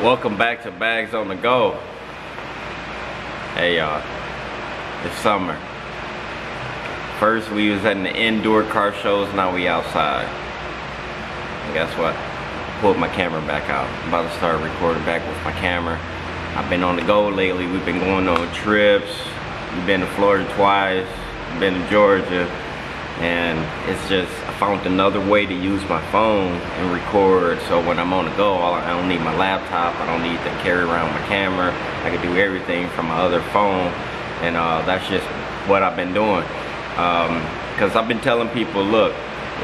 Welcome back to Bags on the Go. Hey y'all, it's summer. First we was at the indoor car shows, now we outside. And guess what? Pulled my camera back out. I'm about to start recording back with my camera. I've been on the go lately. We've been going on trips. We've been to Florida twice. We've been to Georgia. And it's just, I found another way to use my phone and record. So when I'm on the go, I don't need my laptop. I don't need to carry around my camera. I can do everything from my other phone. And that's just what I've been doing. Because I've been telling people, look,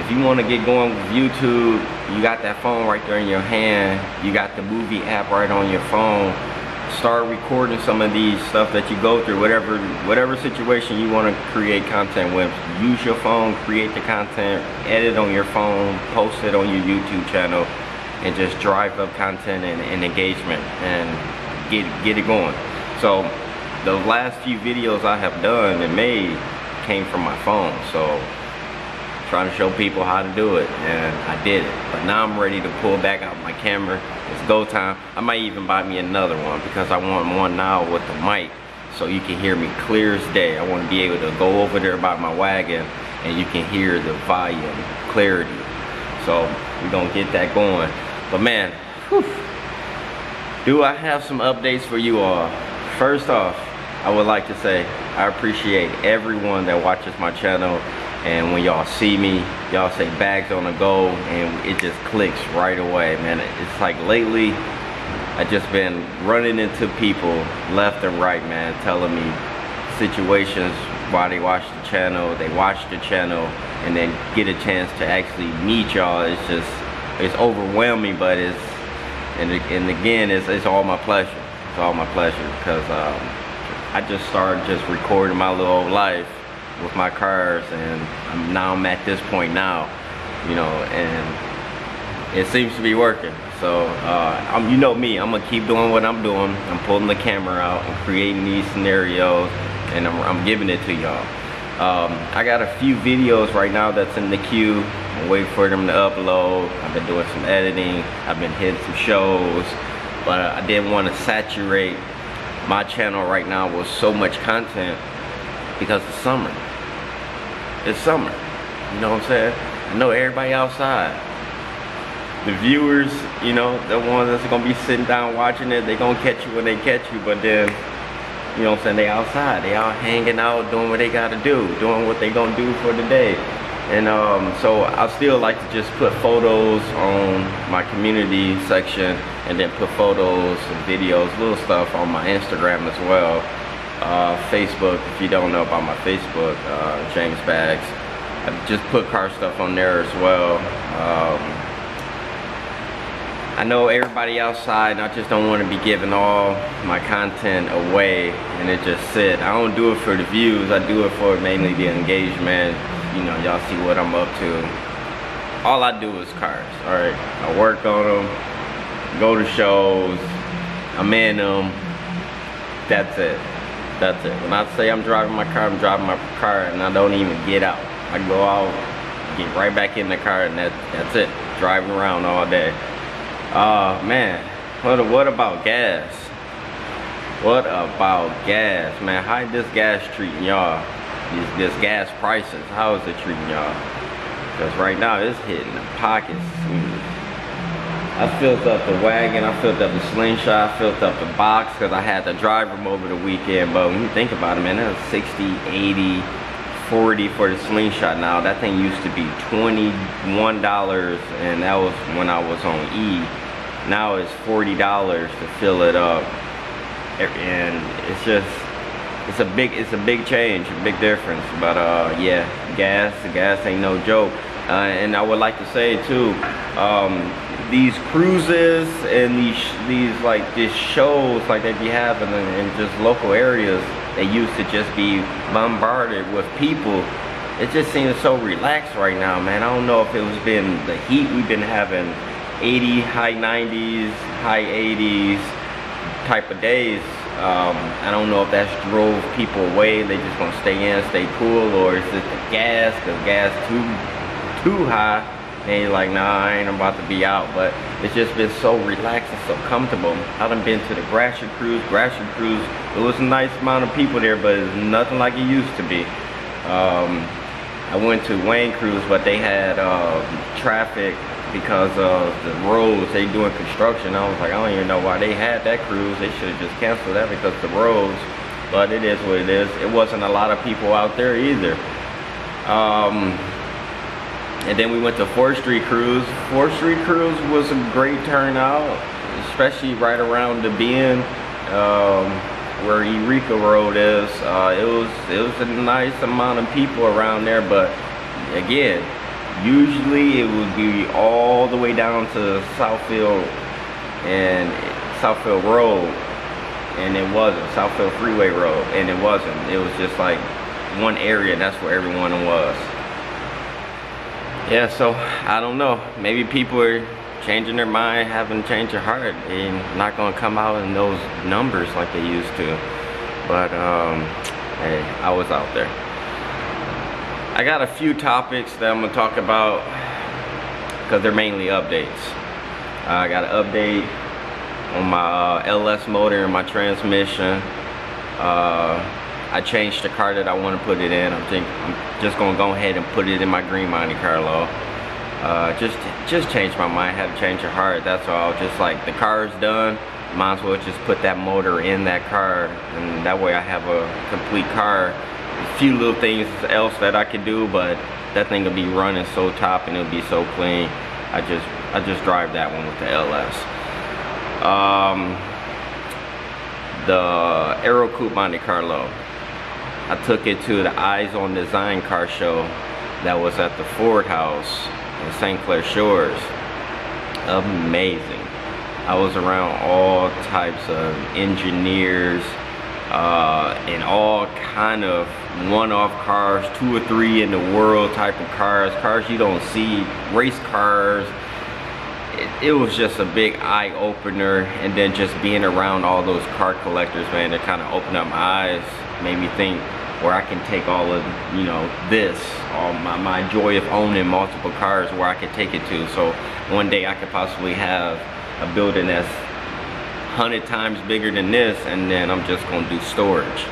if you want to get going with YouTube, you got that phone right there in your hand. You got the movie app right on your phone. Start recording some of these stuff that you go through, whatever situation you want to create content with. Use your phone, create the content, edit on your phone, post it on your YouTube channel, and just drive up content and engagement and get it going. So the last few videos I have done and made came from my phone. So trying to show people how to do it, and I did it. But now I'm ready to pull back out my camera. It's go time. I might even buy me another one because I want one now with the mic so you can hear me clear as day. I want to be able to go over there by my wagon and you can hear the volume, clarity. So we're gonna get that going. But man, whew, do I have some updates for you all? First off, I would like to say I appreciate everyone that watches my channel. And when y'all see me, y'all say Bags on the Go, and it just clicks right away, man. It's like lately, I just been running into people left and right, man, telling me situations while they watch the channel, and then get a chance to actually meet y'all. It's overwhelming, but and again, it's all my pleasure. It's all my pleasure, because I just started just recording my little old life with my cars, and now I'm at this point now, you know, and it seems to be working. So you know me, I'm gonna keep doing what I'm doing. I'm pulling the camera out, I'm creating these scenarios, and I'm giving it to y'all. I got a few videos right now that's in the queue. I'm waiting for them to upload. I've been doing some editing, I've been hitting some shows, but I didn't want to saturate my channel right now with so much content because it's summer. It's summer, you know what I'm saying? I know everybody outside. The viewers, you know, the ones that's gonna be sitting down watching it, they gonna catch you when they catch you, but then, you know what I'm saying, they outside, they out hanging out, doing what they gotta do, doing what they gonna do for the day. And so I still like to just put photos on my community section, and then put photos and videos, little stuff on my Instagram as well. Facebook, if you don't know about my Facebook, James Bags, I just put car stuff on there as well. I know everybody outside, and I just don't want to be giving all my content away and it just sit. I don't do it for the views, I do it for mainly the engagement. You know, y'all see what I'm up to. All I do is cars, alright? I work on them, go to shows, I'm in them, that's it. That's it. When I say I'm driving my car, I'm driving my car, and I don't even get out. I go out, get right back in the car, and that's it. Driving around all day. Man, what about gas? What about gas, man? How this gas treating y'all? This gas prices, how is it treating y'all? Because right now it's hitting the pockets. I filled up the wagon, I filled up the slingshot, I filled up the box because I had to drive them over the weekend. But when you think about it, man, that was 60, 80, 40 for the slingshot. Now that thing used to be $21, and that was when I was on E. Now it's $40 to fill it up, and it's just, it's a big change, a big difference. But yeah, gas ain't no joke. And I would like to say too, these cruises and these shows like they be having in just local areas, they used to just be bombarded with people. It just seems so relaxed right now, man. I don't know if it was been the heat we've been having, 80, high 90s, high 80s type of days. I don't know if that's drove people away. They just gonna stay in, stay cool, or is it the gas? Cause gas too high. And you're like, nah, I ain't about to be out. But it's just been so relaxed and so comfortable. I done been to the Gratiot Cruise. Gratiot Cruise, it was a nice amount of people there, but it's nothing like it used to be. I went to Wayne Cruise, but they had traffic because of the roads. They doing construction. I was like, I don't even know why they had that cruise. They should have just canceled that because of the roads. But it is what it is. It wasn't a lot of people out there either. And then we went to 4th Street Cruise. 4th Street Cruise was a great turnout, especially right around the bend where Eureka Road is. It was a nice amount of people around there, but again, usually it would be all the way down to Southfield and Southfield Road, and it wasn't. Southfield Freeway Road, and it wasn't. It was just like one area, and that's where everyone was. Yeah, so I don't know. Maybe people are changing their mind, haven't changed their heart. They're not gonna come out in those numbers like they used to. But hey, I was out there. I got a few topics that I'm gonna talk about because they're mainly updates. I got an update on my LS motor and my transmission. I changed the car that I want to put it in. I'm just gonna go ahead and put it in my green Monte Carlo. Just changed my mind. Had to change your heart. That's all. Just like the car is done, might as well just put that motor in that car, and that way I have a complete car. A few little things else that I could do, but that thing will be running so top and it'll be so clean. I just drive that one with the LS. The Aero Coupe Monte Carlo. I took it to the Eyes on Design car show that was at the Ford House in St. Clair Shores. Amazing. I was around all types of engineers and all kind of one-off cars, 2 or 3 in the world type of cars you don't see, race cars. It was just a big eye-opener, and then just being around all those car collectors, man, it kind of opened up my eyes, made me think where I can take all of, you know, this, all my joy of owning multiple cars, where I could take it to. So one day I could possibly have a building that's 100 times bigger than this, and then I'm just gonna do storage.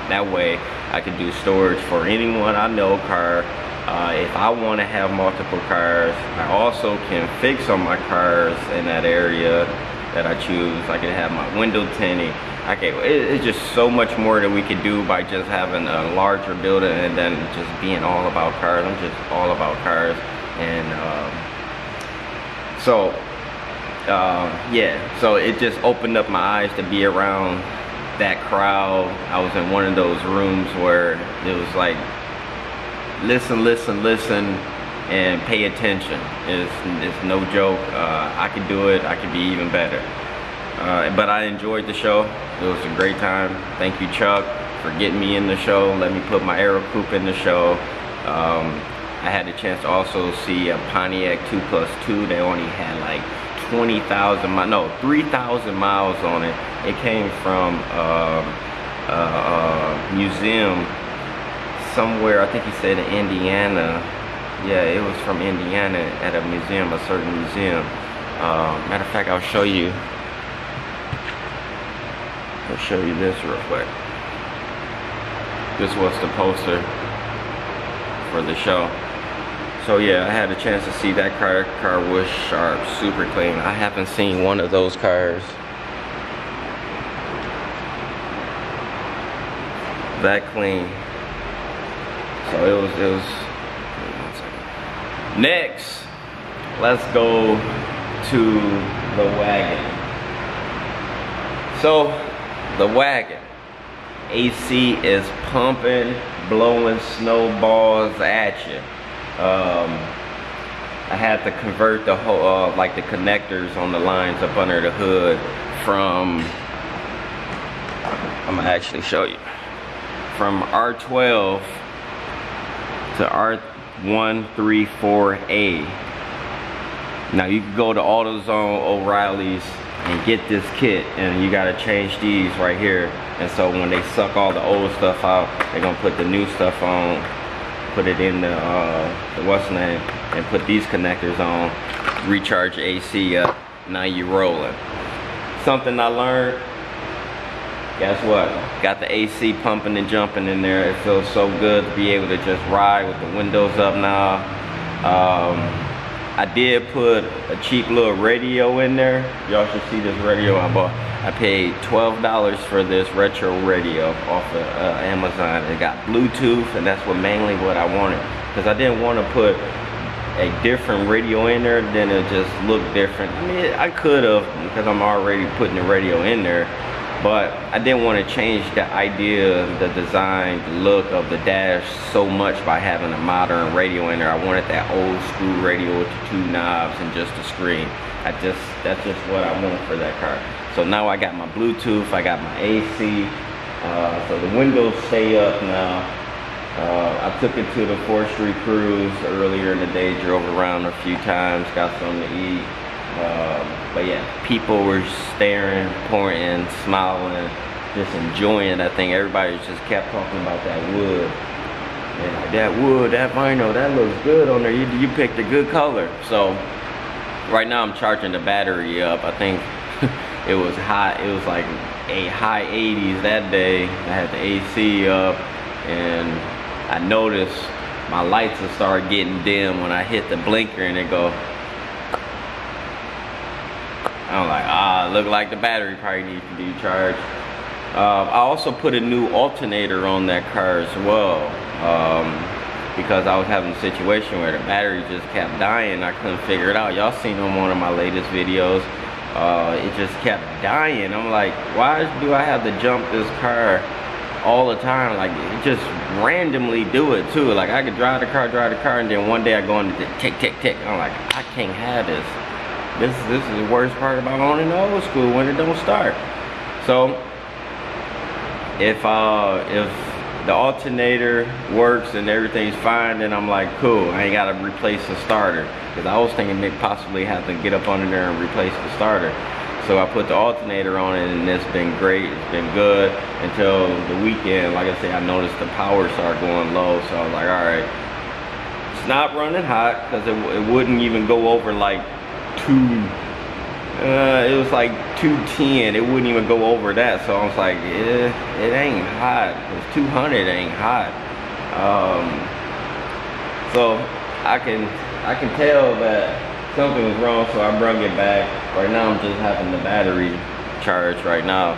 That way I could do storage for anyone I know car. If I want to have multiple cars, I also can fix on my cars in that area that I choose. I can have my window tinting. It's just so much more that we could do by just having a larger building, and then just being all about cars. I'm just all about cars, and yeah, so it just opened up my eyes to be around that crowd. I was in one of those rooms where it was like, listen, listen, listen, and pay attention. It's no joke. I could do it. I could be even better. But I enjoyed the show. It was a great time. Thank you, Chuck, for getting me in the show. Let me put my Aero Coupe in the show. I had the chance to also see a Pontiac 2+2. They only had like 20,000 miles, no, 3,000 miles on it. It came from a museum somewhere, I think he said in Indiana. Yeah, it was from Indiana, at a museum, a certain museum. Matter of fact, I'll show you this real quick. This was the poster for the show. So yeah, I had a chance to see that car. Car was sharp, super clean. I haven't seen one of those cars that clean. So it was. Next, let's go to the Wagon. So the Wagon AC is pumping, blowing snowballs at you. I had to convert the whole, like the connectors on the lines up under the hood from, I'm gonna actually show you, from R12 to R134A. Now you can go to AutoZone, O'Reilly's, and get this kit, and you gotta change these right here. And so when they suck all the old stuff out, they're gonna put the new stuff on, put it in the what's the name, and put these connectors on, recharge AC up, now you're rolling. Something I learned, guess what? Got the AC pumping and jumping in there. It feels so good to be able to just ride with the windows up now. I did put a cheap little radio in there. Y'all should see this radio I bought. I paid $12 for this retro radio off of Amazon. It got Bluetooth, and that's mainly what I wanted. Because I didn't want to put a different radio in there, then it just looked different. I mean, I could have, because I'm already putting the radio in there. But I didn't want to change the idea, the design, the look of the dash so much by having a modern radio in there. I wanted that old school radio with the 2 knobs and just the screen. That's just what I want for that car. So now I got my Bluetooth, I got my AC, so the windows stay up now. I took it to the 4th Street Cruise earlier in the day, drove around a few times, got something to eat. But yeah, people were staring, pointing, smiling, just enjoying that thing. Everybody just kept talking about that wood. And like, that wood, that vinyl, that looks good on there. You picked a good color. So right now I'm charging the battery up. I think it was hot. It was like a high 80s that day. I had the AC up, and I noticed my lights will start getting dim when I hit the blinker, and it go. I'm like, look like the battery probably needs to be charged. I also put a new alternator on that car as well, because I was having a situation where the battery just kept dying. I couldn't figure it out. Y'all seen on one of my latest videos. It just kept dying. I'm like, why do I have to jump this car all the time? Like, it just randomly do it too. Like, I could drive the car, and then one day I go into tick, tick, tick. I'm like, I can't have this. This is the worst part about owning the old school, when it don't start. So if the alternator works and everything's fine, then I'm like, cool, I ain't gotta replace the starter. Because I was thinking maybe possibly have to get up under there and replace the starter. So I put the alternator on it, and it's been great. It's been good until the weekend. Like I said, I noticed the power started going low, so I was like, all right, it's not running hot, because it wouldn't even go over like it was like 210. It wouldn't even go over that. So I was like, it ain't hot. It's 200 ain't hot. So I can tell that something was wrong. So I brought it back. Right now I'm just having the battery charged right now,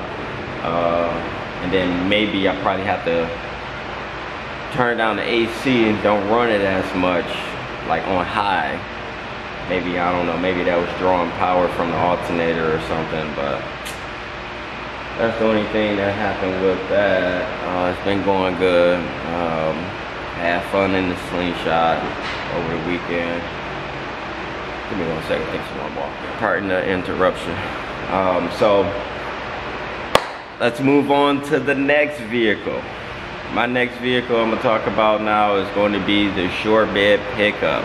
and then maybe I probably have to turn down the AC and don't run it as much, like on high. Maybe, I don't know, maybe that was drawing power from the alternator or something, but that's the only thing that happened with that. It's been going good. Had fun in the slingshot over the weekend. Give me 1 second, I think someone walked in. Pardon the interruption. So let's move on to the next vehicle. My next vehicle I'm gonna talk about now is going to be the Shorebird pickup.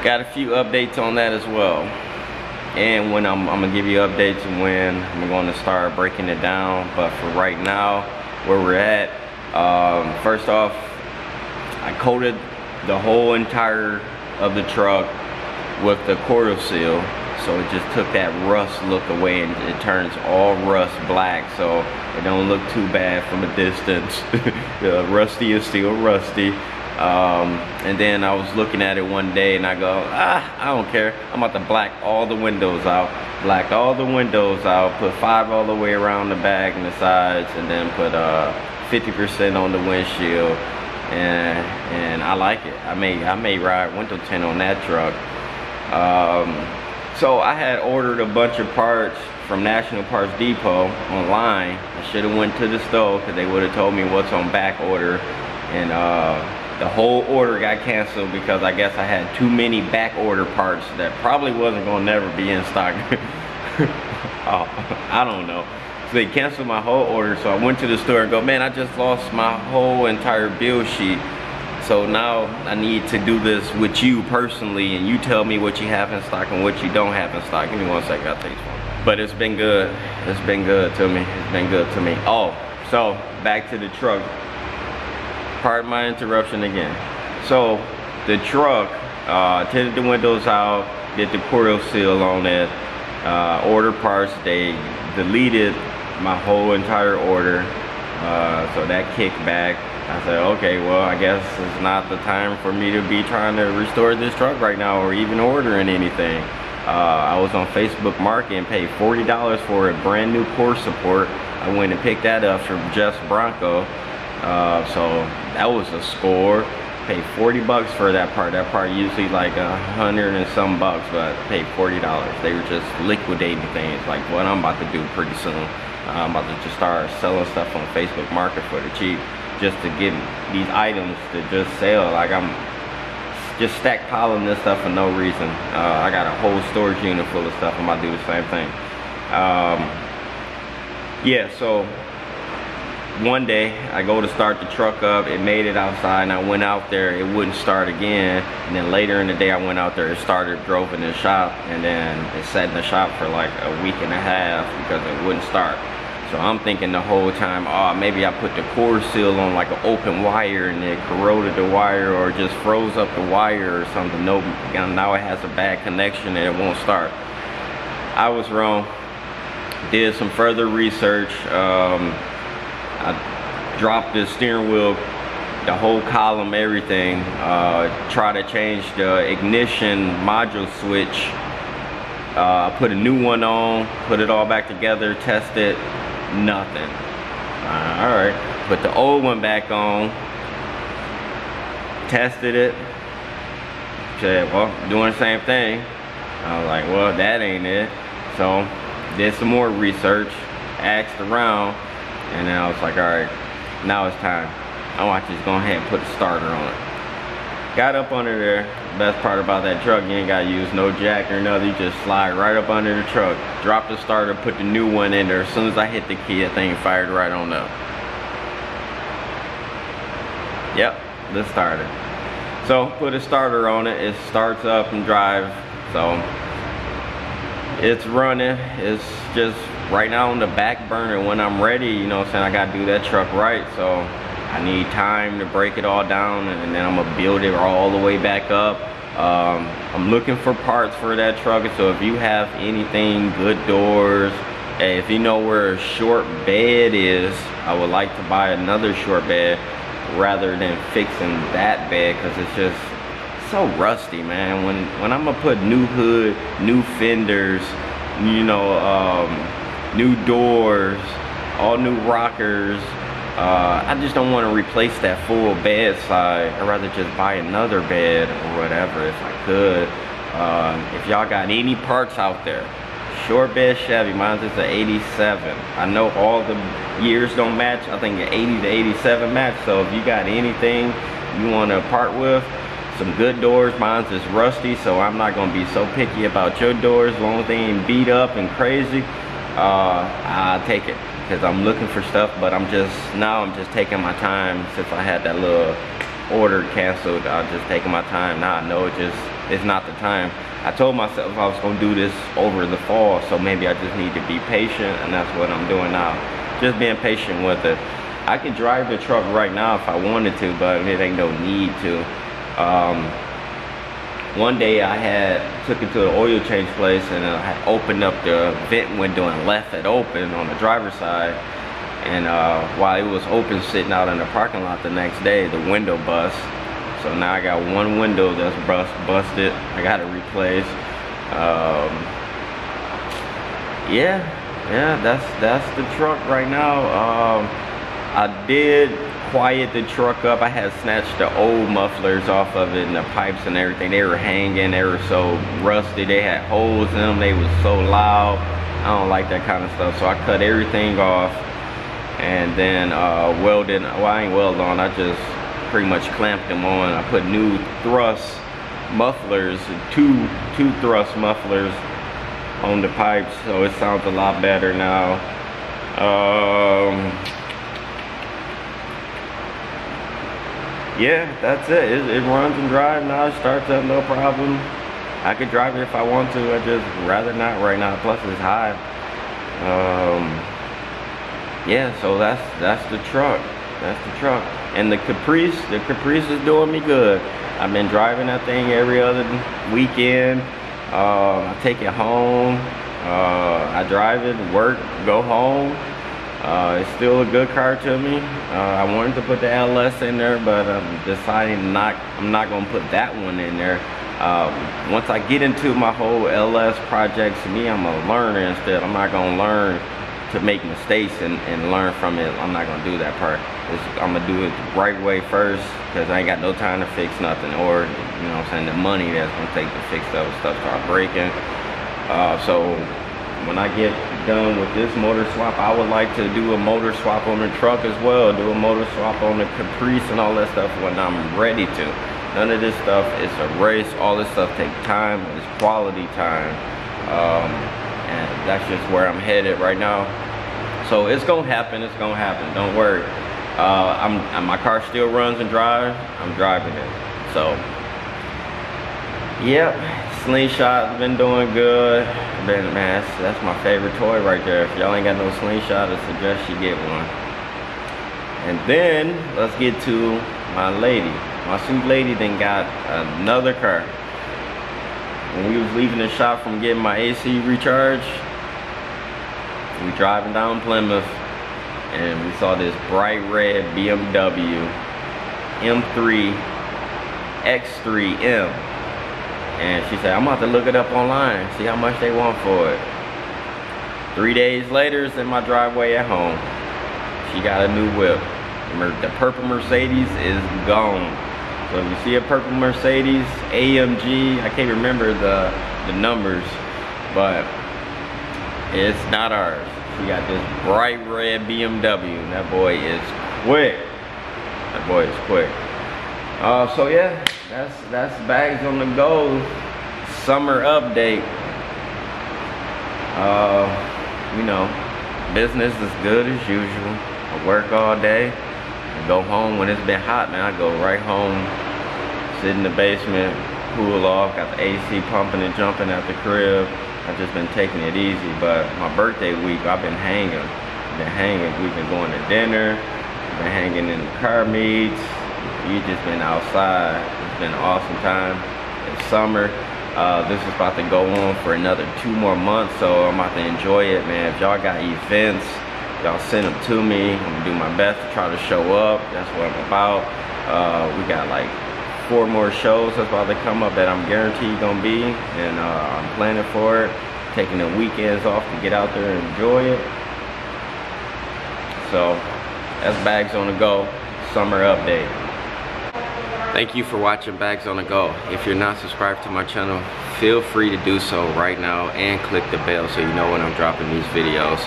Got a few updates on that as well, and when I'm gonna give you updates and when I'm going to start breaking it down. But for right now, where we're at, first off, I coated the whole entire of the truck with the quarter seal, so it just took that rust look away, and it turns all rust black, so it don't look too bad from a distance. Rusty is still rusty. And then I was looking at it one day, and I go, I don't care. I'm about to black all the windows out. Blacked all the windows out, put 5 all the way around the back and the sides, and then put 50% on the windshield. And I like it. I may ride window tint on that truck. So I had ordered a bunch of parts from National Parts Depot online. I should have went to the store, because they would have told me what's on back order. And the whole order got canceled because I guess I had too many back order parts that probably wasn't gonna never be in stock. I don't know. So they canceled my whole order, so I went to the store and go, man, I just lost my whole entire bill sheet. So now I need to do this with you personally, and you tell me what you have in stock and what you don't have in stock. Give me 1 second, I'll take this one. But it's been good. It's been good to me. It's been good to me. Oh, so back to the truck. Pardon my interruption again. So the truck, Tinted the windows out, did the coil seal on it, ordered parts. They deleted my whole entire order, so that kicked back. I said, okay, well, I guess it's not the time for me to be trying to restore this truck right now or even ordering anything. I was on Facebook Market and paid $40 for a brand new core support. I went and picked that up from Just Bronco. So that was a score. Paid 40 bucks for that part. That part usually like 100 and some bucks, but I paid $40. They were just liquidating things, like what I'm about to do pretty soon. I'm about to just start selling stuff on Facebook Market for the cheap, just to get these items to just sell. Like I'm just stockpiling this stuff for no reason. I got a whole storage unit full of stuff. I'm about to do the same thing. Yeah, so one day I go to start the truck up, it made it outside, and I went out there, it wouldn't start again. And then later in the day I went out there, it started, drove in the shop, and then it sat in the shop for like a week and a half because it wouldn't start. So I'm thinking the whole time, oh, maybe I put the core seal on like an open wire and it corroded the wire or just froze up the wire or something. Nope, now it has a bad connection and it won't start. I was wrong. Did some further research. I dropped the steering wheel, the whole column, everything. Try to change the ignition module switch. Put a new one on, put it all back together, test it, nothing. Alright, put the old one back on, tested it, said, well, doing the same thing. I was like, well, that ain't it. So, did some more research, asked around, and then I was like, alright, now it's time. I want to just go ahead and put a starter on it. Got up under there. Best part about that truck, you ain't gotta use no jack or nothing. You just slide right up under the truck, drop the starter, put the new one in there. As soon as I hit the key, that thing fired right on up. Yep, the starter. So put a starter on it, it starts up and drives. So it's running. It's just right now on the back burner. When I'm ready, you know what I'm saying, I gotta do that truck right. So I need time to break it all down, and then I'm gonna build it all the way back up. I'm looking for parts for that truck, so if you have anything, good doors, hey, if you know where a short bed is, I would like to buy another short bed rather than fixing that bed, because it's just so rusty, man. When I'm gonna put new hood, new fenders, you know, new doors, all new rockers, I just don't want to replace that full bed side. I'd rather just buy another bed or whatever if I could. If y'all got any parts out there, short bed Chevy, mine's is an 87. I know all the years don't match. I think an 80 to 87 match. So if you got anything you want to part with, some good doors, mine's is rusty, so I'm not going to be so picky about your doors. As long as they ain't beat up and crazy, I'll take it. Because I'm looking for stuff, but I'm just taking my time. Since I had that little order canceled, I'm just taking my time. Now I know it's not the time. I told myself I was gonna do this over the fall, so maybe I just need to be patient, and that's what I'm doing now. Just being patient with it. I can drive the truck right now if I wanted to, but it ain't no need to. One day I took it to the oil change place, and I had opened up the vent window and left it open on the driver's side. And while it was open sitting out in the parking lot the next day, the window bust. So now I got one window that's busted. I got to replace. Yeah, that's the truck right now. I did quiet the truck up. I had snatched the old mufflers off of it and the pipes and everything. They were hanging, they were so rusty, they had holes in them, they was so loud. I don't like that kind of stuff, so I cut everything off and then welded. Well, I ain't welded on, I just pretty much clamped them on. I put new thrust mufflers, two thrust mufflers on the pipes, so it sounds a lot better now. Yeah, that's it. It runs and drives now. It starts up, no problem. I could drive it if I want to. I just rather not right now. Plus it's high. Yeah, so that's the truck. That's the truck. And the Caprice is doing me good. I've been driving that thing every other weekend. I take it home. I drive it, work, go home. It's still a good car to me. I wanted to put the LS in there, but I'm deciding I'm not gonna put that one in there. Once I get into my whole LS projects, me, I'm a learner instead. I'm not gonna learn to make mistakes and learn from it. I'm not gonna do that part. I'm gonna do it the right way first, because I ain't got no time to fix nothing, or you know what I'm saying, the money that's gonna take to fix stuff start breaking. So when I get done with this motor swap, I would like to do a motor swap on the truck as well, do a motor swap on the Caprice and all that stuff when I'm ready to. None of this stuff is a race. All this stuff takes time. It's quality time, and that's just where I'm headed right now. So it's gonna happen. It's gonna happen. Don't worry. My car still runs and drives. I'm driving it. So, yep. Slingshot's been doing good. Man, that's my favorite toy right there. If y'all ain't got no slingshot, I suggest you get one. And then let's get to my lady. My sweet lady then got another car. When we was leaving the shop from getting my AC recharged, we driving down Plymouth and we saw this bright red BMW M3 X3M. And she said, I'm about to look it up online, see how much they want for it. 3 days later, it's in my driveway at home. She got a new whip. The purple Mercedes is gone. So if you see a purple Mercedes, AMG, I can't remember the numbers, but it's not ours. She got this bright red BMW. That boy is quick. That boy is quick. So yeah, that's Bags on the Go summer update. You know, business is good as usual. I work all day. I go home when it's been hot, man. I go right home, sit in the basement, cool off, got the AC pumping and jumping at the crib. I've just been taking it easy, but my birthday week, I've been hanging. We've been going to dinner, been hanging in the car meets. You've just been outside. It's been an awesome time. It's summer. This is about to go on for another 2 more months, so I'm about to enjoy it, man. If y'all got events, y'all send them to me. I'm gonna do my best to try to show up. That's what I'm about. We got like 4 more shows that's about to come up that I'm guaranteed gonna be, and I'm planning for it. Taking the weekends off to get out there and enjoy it. So that's Bags on the Go summer update. Thank you for watching Bags on the Go. If you're not subscribed to my channel, feel free to do so right now and click the bell so you know when I'm dropping these videos.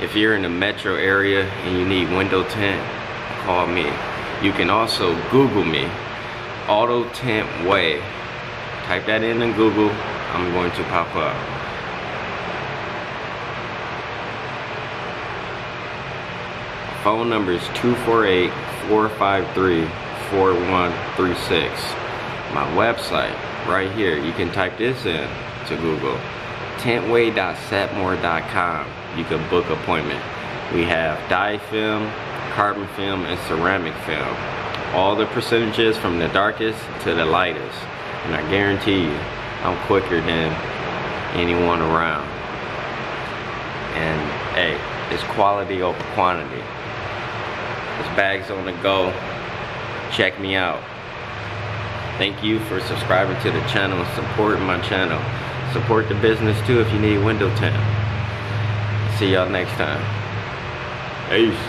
If you're in the metro area and you need window tint, call me. You can also Google me, Auto Tint Way. Type that in Google, I'm going to pop up. Phone number is 248-453-4136. My website, right here, you can type this in to Google, tintway.setmore.com. You can book appointment. We have dye film, carbon film, and ceramic film. All the percentages from the darkest to the lightest. And I guarantee you, I'm quicker than anyone around. And hey, it's quality over quantity. It's Bags on the Go. Check me out. Thank you for subscribing to the channel and supporting my channel. Support the business too if you need window tint. See y'all next time. Peace.